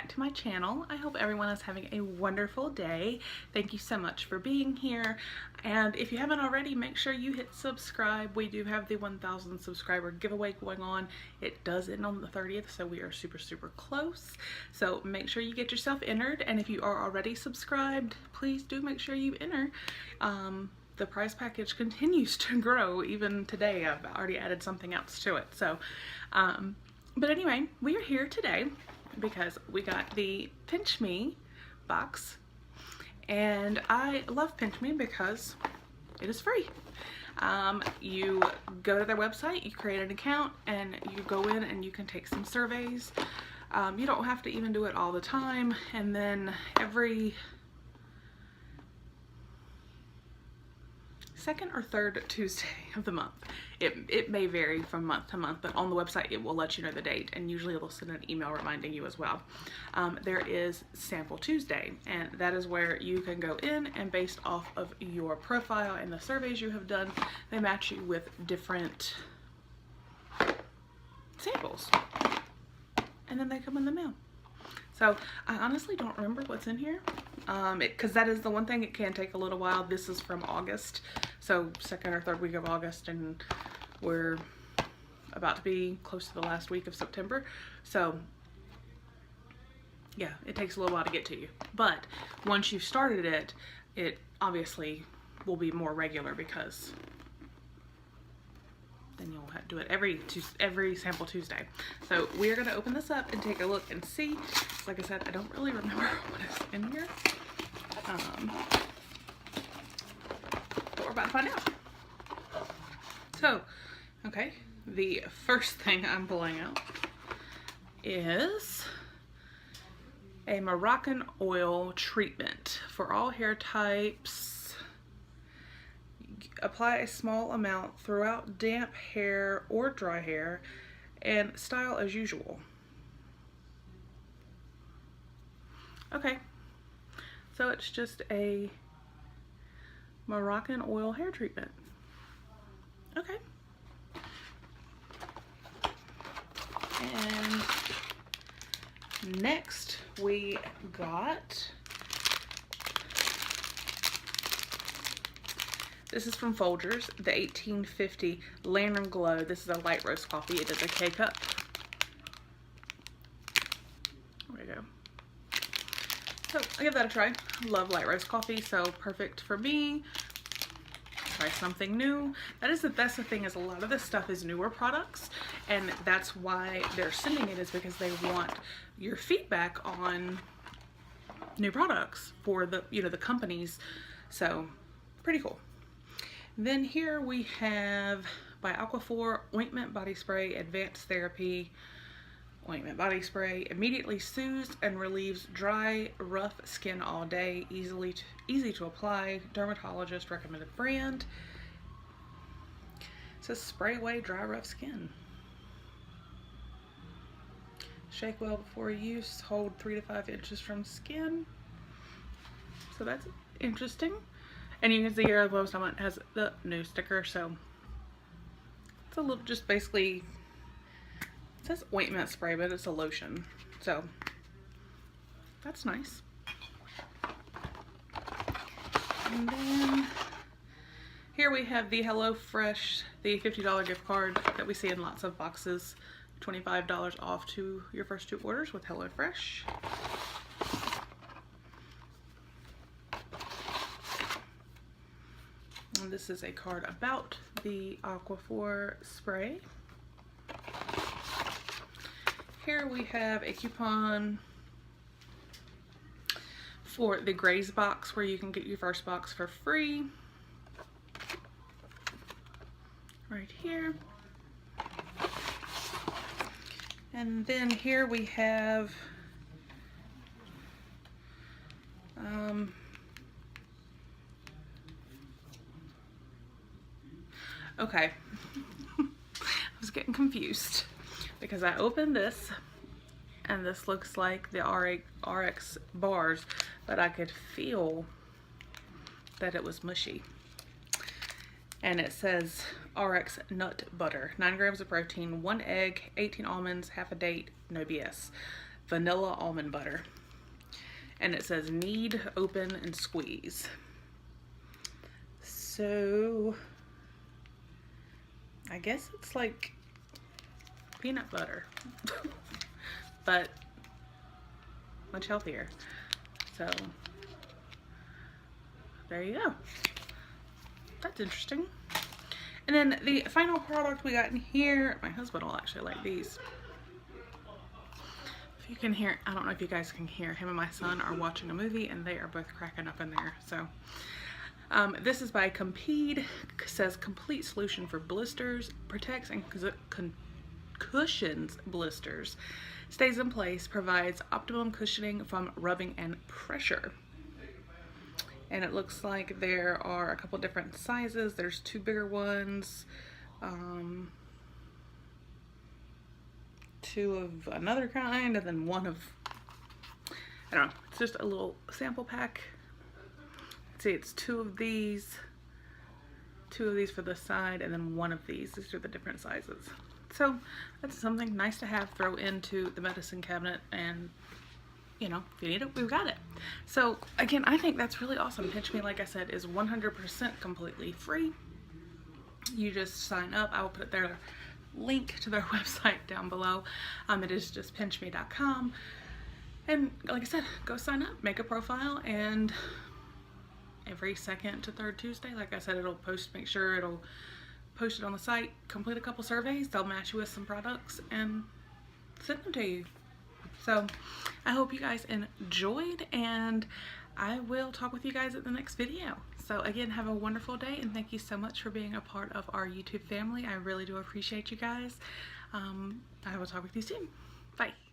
back to my channel. I hope everyone is having a wonderful day. Thank you so much for being here. And if you haven't already, make sure you hit subscribe. We do have the 1,000 subscriber giveaway going on. It does end on the 30th, so we are super close. So make sure you get yourself entered, and if you are already subscribed, please do make sure you enter. The prize package continues to grow. Even today I've already added something else to it. So but anyway, we are here today because we got the PINCHme box, and I love PINCHme because it is free. You go to their website, you create an account, and you go in and you can take some surveys. You don't have to even do it all the time, and then every second or third Tuesday of the month. It may vary from month to month, but on the website it will let you know the date, and usually it'll send an email reminding you as well. There is Sample Tuesday, and that is where you can go in, and based off of your profile and the surveys you have done, they match you with different samples, and then they come in the mail. So I honestly don't remember what's in here, because that is the one thing, it can take a little while. This is from August, so second or third week of August, and we're about to be close to the last week of September. So yeah, it takes a little while to get to you. But once you've started it, it obviously will be more regular, because then you'll have to do it every Sample Tuesday. So we are going to open this up and take a look and see. Like I said, I don't really remember what is in here, but we're about to find out. So, okay, the first thing I'm pulling out is a Moroccan oil treatment for all hair types. Apply a small amount throughout damp hair or dry hair, and style as usual. Okay, so it's just a Moroccan oil hair treatment. Okay. And next we got, this is from Folgers, the 1850 Lantern Glow. This is a light roast coffee. It is a K-cup. There we go. So I'll give that a try. I love light roast coffee, so perfect for me. Try something new. That's the thing, is a lot of this stuff is newer products, and that's why they're sending it, is because they want your feedback on new products for the, the companies. So pretty cool. Then here we have by Aquaphor Ointment Body Spray Advanced Therapy Ointment Body Spray. Immediately soothes and relieves dry, rough skin all day. Easy to apply. Dermatologist recommended brand. It says spray away dry, rough skin. Shake well before use. Hold 3 to 5 inches from skin. So that's interesting. And you can see here, the lowest on it has the new sticker, so it's a little, just basically, it says ointment spray, but it's a lotion, so that's nice. And then here we have the HelloFresh, the $50 gift card that we see in lots of boxes, $25 off to your first 2 orders with HelloFresh. And this is a card about the Aquaphor spray. Here we have a coupon for the Graze box, where you can get your first box for free. Right here. And then here we have okay, I was getting confused because I opened this and this looks like the RX bars, but I could feel that it was mushy. And it says RX nut butter, 9 grams of protein, 1 egg, 18 almonds, half a date, no BS. vanilla almond butter. And it says knead, open, and squeeze. So I guess it's like peanut butter, but much healthier. So there you go. That's interesting. And then the final product we got in here, my husband will actually like these. If you can hear, I don't know if you guys can hear, him and my son are watching a movie and they are both cracking up in there. So this is by PINCHme. Says complete solution for blisters, protects and cushions blisters, stays in place, provides optimum cushioning from rubbing and pressure. And it looks like there are a couple different sizes. There's 2 bigger ones, 2 of another kind, and then 1 of, I don't know, it's just a little sample pack. See, it's 2 of these for the side, and then 1 of these. These are the different sizes. So that's something nice to have, throw into the medicine cabinet, and you know, if you need it, we've got it. So again, I think that's really awesome. PINCHme, like I said, is 100% completely free. You just sign up. I will put their link to their website down below. It is just PINCHme.com. And like I said, go sign up, make a profile, and every 2nd to 3rd Tuesday, like I said, it'll post, make sure it'll post it on the site, complete a couple surveys, they'll match you with some products and send them to you. So I hope you guys enjoyed, and I will talk with you guys at the next video. So again, have a wonderful day, and thank you so much for being a part of our YouTube family. I really do appreciate you guys. I will talk with you soon. Bye.